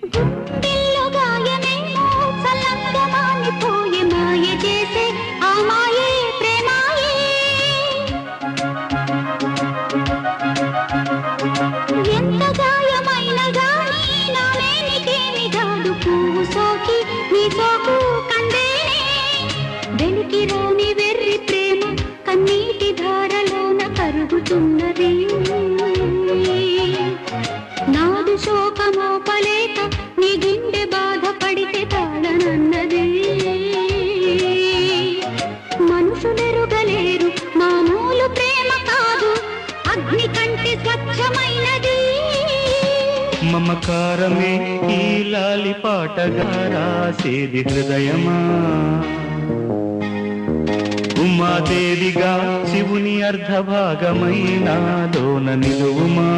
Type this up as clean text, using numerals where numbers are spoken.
గుండెల్లో గాయమేమో చల్లంగా మానిపోయే మాయ చేసే ఆ మాయే ప్రేమాయే. ఎంత గాయమైన గానీ నా మేనికేమి కాదు పువ్వు సోకి నీ సోకు కందేనే. వెలికి రాని వెర్రి ప్రేమ కన్నీటి ధారలోన కరుగుతున్నది. నాదు శోకమోపలేక నీ గుండె బాధపడితే తాళనన్నది. మనుషులెరుగలేరు మామూలు ప్రేమ కాదు అగ్ని కంటే స్వచ్ఛమైనది. మమకారమే ఈ లాలి పాటగా రాసేది హృదయమా. ఉమాదేవిగా శివుని అర్ధభాగమైనాలోన నిలువుమా.